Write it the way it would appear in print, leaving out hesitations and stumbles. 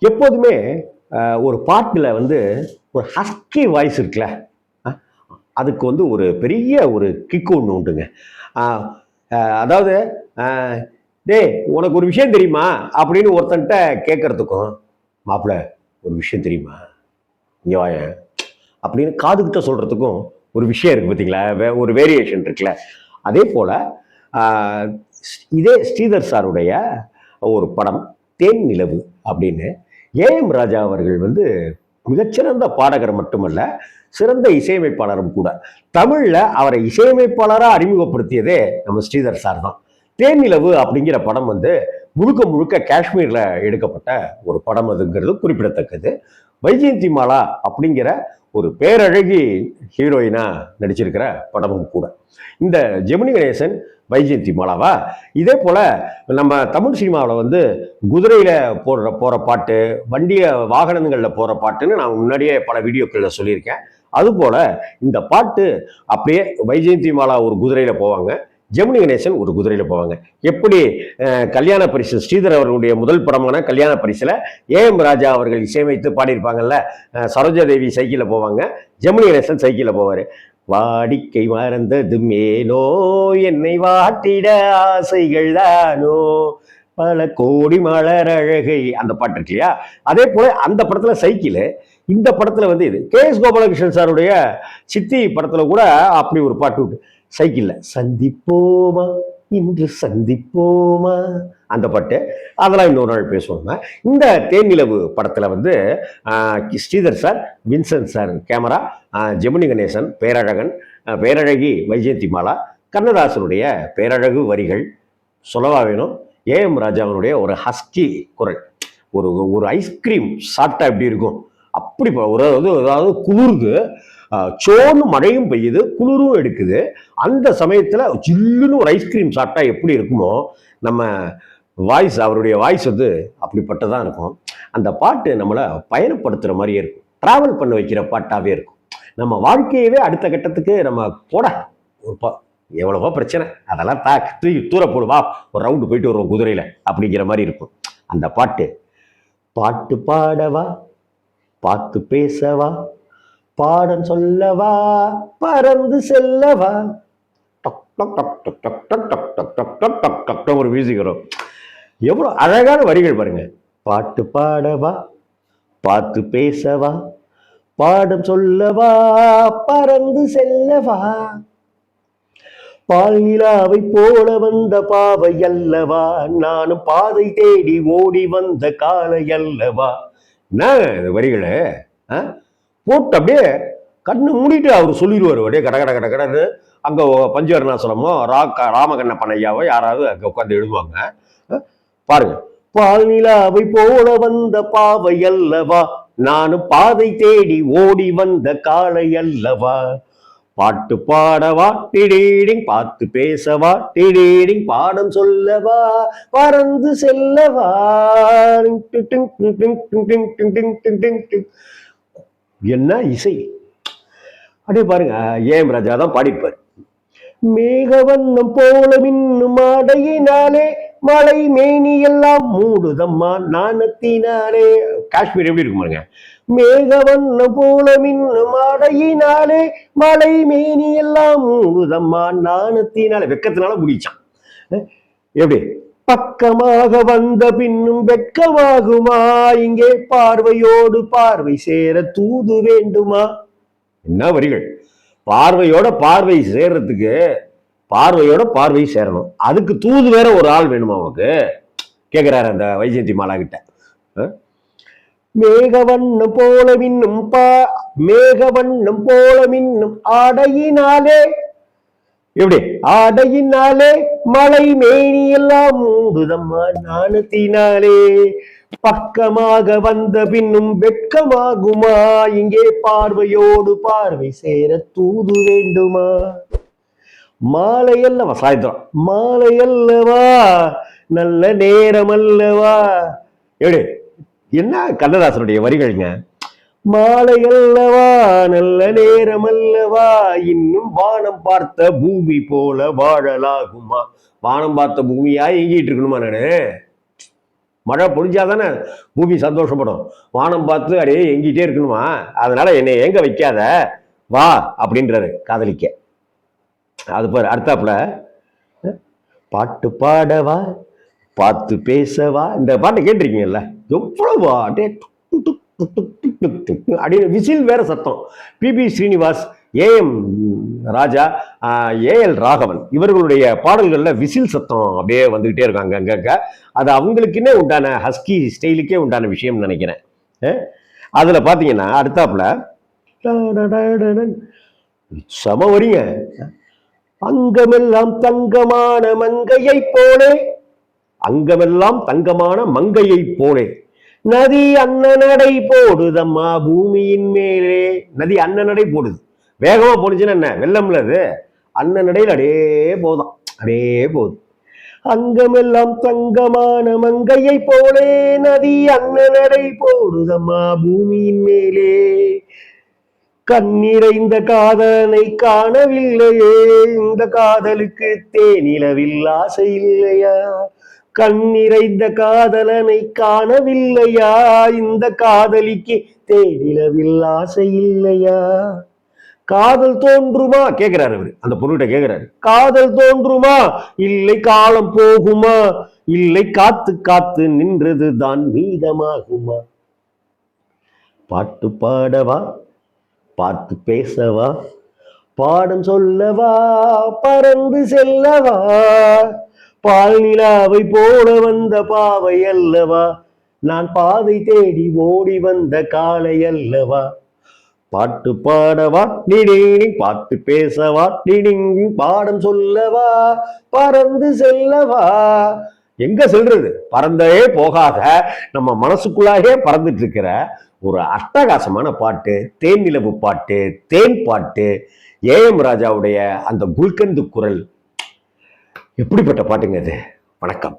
எப்போதுமே ஒரு பாட்டில் வந்து ஒரு ஹஸ்கி வாய்ஸ் இருக்குல்ல, அதுக்கு வந்து ஒரு பெரிய ஒரு கிக்கு ஒன்று உண்டுங்க. அதாவது டே உனக்கு ஒரு விஷயம் தெரியுமா அப்படின்னு ஒருத்தன்ட்ட கேட்கறதுக்கும், மாப்பிள்ள ஒரு விஷயம் தெரியுமா இங்கே வாய அப்படின்னு காதுகிட்ட சொல்றதுக்கும் ஒரு விஷயம் இருக்கு பார்த்தீங்களா, ஒரு வேரியேஷன் இருக்குல்ல. அதே போல இதே ஸ்ரீதர் சாருடைய ஒரு படம் தேன் நிலவு அப்படின்னு ஏஎம் ராஜா அவர்கள் வந்து மிகச்சிறந்த பாடகர் மட்டுமல்ல, சிறந்த இசையமைப்பாளரும் கூட. தமிழ்ல அவரை இசையமைப்பாளராக அறிமுகப்படுத்தியதே நம்ம ஸ்ரீதர் சார் தான். தேன் நிலவு அப்படிங்கிற படம் வந்து முழுக்க முழுக்க காஷ்மீர்ல எடுக்கப்பட்ட ஒரு படம் அதுங்கிறது குறிப்பிடத்தக்கது. வைஜெயந்தி மாலா அப்படிங்கிற ஒரு பேரழகி ஹீரோயினா நடிச்சிருக்கிற படமும் கூட. இந்த ஜெமினி கணேசன் வைஜெயந்தி மாலாவா, இதே போல நம்ம தமிழ் சினிமாவில் வந்து குதிரையில போற பாட்டு, வண்டிய வாகனங்கள்ல போற பாட்டுன்னு நான் முன்னாடியே பல வீடியோக்கள்ல சொல்லியிருக்கேன். அதுபோல இந்த பாட்டு அப்படியே வைஜெயந்தி மாலா ஒரு குதிரையில போவாங்க, ஜெமினி கணேசன் ஒரு குதிரையில போவாங்க. எப்படி கல்யாண பரிசு ஸ்ரீதர் அவர்களுடைய முதல் படமான கல்யாண பரிசுல ஏஎம் ராஜா அவர்கள் இசையமைத்து பாடியிருப்பாங்கல்ல, சரோஜா தேவி சைக்கிள்ல போவாங்க, ஜெமினி கணேசன் சைக்கிள்ல போவாரு. வாடிக்கை மறந்தது மேனோ என்னை வாட்டிட ஆசைகள் தானோ பல கோடி மலர் அழகை, அந்த பாட்டு இருக்கு இல்லையா. அதே போல அந்த படத்துல சைக்கிள், இந்த படத்துல வந்து இது கே எஸ் கோபாலகிருஷ்ணன் சாருடைய சித்தி படத்துல கூட அப்படி ஒரு பாட்டு உண்டு. சைக்கிள்ல சந்திப்போமா இன்று சந்திப்போமா, அந்த பாட்டு, அதெல்லாம் இன்னொரு நாள் பேசுவாங்க. இந்த தேனிலவு படத்துல வந்து Sridhar sir, Vincent sir camera, Gemini Ganesan பேரழகன், பேரழகி வைஜெயந்தி மாலா, கண்ணதாசனுடைய பேரழகு வரிகள் சொல்லவா வேணும், ஏஎம் ராஜாவினுடைய ஒரு ஹஸ்கி குரல், ஒரு ஒரு ஐஸ்கிரீம் சாப்பிட்டா எப்படி இருக்கும் அப்படி ஒரு அதாவது குளிர்ந்து சோன்னு மழையும் பெய்யுது, குளிரும் எடுக்குது. அந்த சமயத்துல ஜில்லுன்னு ஒரு ஐஸ்கிரீம் சாப்பிட்டா எப்படி இருக்குமோ நம்ம வாய்ஸ், அவருடைய வாய்ஸ் வந்து அப்படிப்பட்டதான் இருக்கும். அந்த பாட்டு நம்மளை பயணப்படுத்துற மாதிரியே இருக்கும், டிராவல் பண்ண வைக்கிற பாட்டாவே இருக்கும். நம்ம வாழ்க்கையவே அடுத்த கட்டத்துக்கு நம்ம போட எவ்வளவோ பிரச்சனை அதெல்லாம் தூக்கி தூர போடுவா, ஒரு ரவுண்டு போயிட்டு வருவோம் குதிரையில அப்படிங்கிற மாதிரி இருக்கும் அந்த பாட்டு. பாட்டு பாடவா பார்த்து பேசவா பாடம் சொல்லவா பறந்து செல்லவா, ஒரு மியூசிக் வரும். எவ்வளவு அழகான வரிகள் பாருங்க. பாட்டு பாடவா பார்த்து பேசவா பாடம் சொல்லவா பறந்து செல்லவா, பால் நிலாவை போல வந்த பாவை அல்லவா நானும் பாதை தேடி ஓடி வந்த காலை அல்லவா. என்ன வரிகளை போட்டு அப்படியே கண்ணு மூடிட்டு அவர் சொல்லிடுவார். அப்படியே கட கட கட கடன்னு அங்கே பஞ்சவர்ணாசலமோ ராமகண்ணப்பன் ஐயாவோ யாராவது அங்கே உட்காந்து எழுதுவாங்க பாருங்க. பால் நிலாவை போல வந்த பாவை அல்லவா நானும் பாதை தேடி ஓடி வந்த காலை அல்லவா, பாட்டு பாடவா டிடீடிங் பார்த்து பேசவா டிடீடிங் பாடம் சொல்லவா பறந்து செல்லவா. என்ன இசை அப்படியே பாருங்க. ஏஎம் ராஜா தான் பாடிப்பார். மேகவண்ணம் போல மின்னும் ஆடையினாலே மழை மேனி எல்லாம் மூடுதம்மா நாணத்தினாலே. காஷ்மீர் எப்படி இருக்கும் பாருங்க. மேகவண்ணம் போல மின்னும் ஆடையினாலே மழை மேனி எல்லாம் மூடுதம்மா நாணத்தினாலே, வெக்கத்தினால முடிச்சான். எப்படி பக்கமாக வந்த பின்னும் வெட்கமாகுமா இங்கே பார்வையோடு பார்வை சேர தூது வேண்டுமா. என்ன வரிகள். பார்வையோட பார்வை சேர்றதுக்கு பார்வையோட பார்வை சேரணும், அதுக்கு தூது வேற ஒரு ஆள் வேணுமா உனக்கு கேட்கிறாரு அந்த வைஜெயந்தி மாலா கிட்ட. மேகவண்ணம் போல மின்னும் மேகவண்ணம் போல மின்னும் ஆடையினாலே, எப்படி ஆடையினாலே மழை மேனி எல்லாம் மூடுதம்மா நாணத்தினாலே, பக்கமாக வந்த பின்னும் வெட்கமாகுமா இங்கே பார்வையோடு பார்வை சேர தூது வேண்டுமா. மாலை அல்லவா சாயந்தரம், மாலை அல்லவா நல்ல நேரம் அல்லவா. எப்படி என்ன கண்ணதாசனுடைய வரிகள்ங்க. மாலை அல்லவா நல்ல நேரம் அல்லவா இன்னும் வானம் பார்த்த பூமி போல வாழலாகுமா. வானம் பார்த்த பூமியா எங்கிட்டு இருக்கணுமா நானு, மழை பொழிஞ்சாதானே பூமி சந்தோஷப்படும். வானம் பார்த்து அடையே எங்கிட்டே இருக்கணுமா, அதனால என்னை எங்க வைக்காத, வா அப்படின்றாரு காதலிக்க. அது பாரு அடுத்தாப்புல, பாட்டு பாடவா பார்த்து பேசவா, இந்த பாட்டை கேட்டிருக்கீங்கல்ல, எவ்வளவு அப்படியே அப்படின்னு விசில் வேற சத்தம். பி.பி. ஸ்ரீனிவாஸ், ஏ.எம். ராஜா, ஏ.எல். ராகவன் இவர்களுடைய பாடல்கள்ல விசில் சத்தம் அப்படியே வந்துகிட்டே இருக்காங்க அங்கங்க. அது அவங்களுக்குன்னே உண்டான ஹஸ்கி ஸ்டைலுக்கே உண்டான விஷயம் நினைக்கிறேன். அதுல பாத்தீங்கன்னா அடுத்தாப்புல சம வரிங்க. அங்கமெல்லாம் தங்கமான மங்கையை போலே, அங்கமெல்லாம் தங்கமான மங்கையை போலே, நதி அன்னநடை போடுதம்மா பூமியின் மேலே. நதி அன்னநடை போடுது, வேகமா போனுச்சுன்னா என்ன வெள்ளம்ல, அது அன்னநடையில் அடே போதும், அடே போகுது. அங்கமெல்லாம் தங்கமான மங்கையை போலே, நதி அன்னநடை போடுதம்மா பூமியின் மேலே, கண்ணிறைந்த காதலனை காணவில்லையே, இந்த காதலுக்கு தேனிலவில் ஆசை இல்லையா, கண்ணிறைந்த காதலனை காணவில்லையா, இந்த காதலிக்கு தேனிலவில் ஆசை இல்லையா, காதல் தோன்றுமா கேட்கிறாரு அவரு, அந்த பொருள்கிட்ட கேட்கிறாரு, காதல் தோன்றுமா இல்லை காலம் போகுமா, இல்லை காத்து காத்து நின்றது தான் மீதமாகுமா, பாட்டு பாடவா பார்த்து பேசவா, பாடம் சொல்லவா பறந்து செல்லவா, பால் நிலாவை போல வந்த பாவை அல்லவா, நான் பாதை தேடி ஓடி வந்த காலை அல்லவா, பாட்டு பாடவா டிடிங் பார்த்து பேசவா டிடிங், பாடம் சொல்லவா பறந்து செல்லவா. எங்க செல்றது, பறந்தே போகாத நம்ம மனசுக்குள்ளாகவே பறந்துட்டு இருக்கிற ஒரு அட்டகாசமான பாட்டு, தேன் நிலவு பாட்டு, தேன் பாட்டு, ஏ.எம். ராஜாவுடைய அந்த குல்கந்து குரல். எப்படிப்பட்ட பாட்டுங்க அது. வணக்கம்.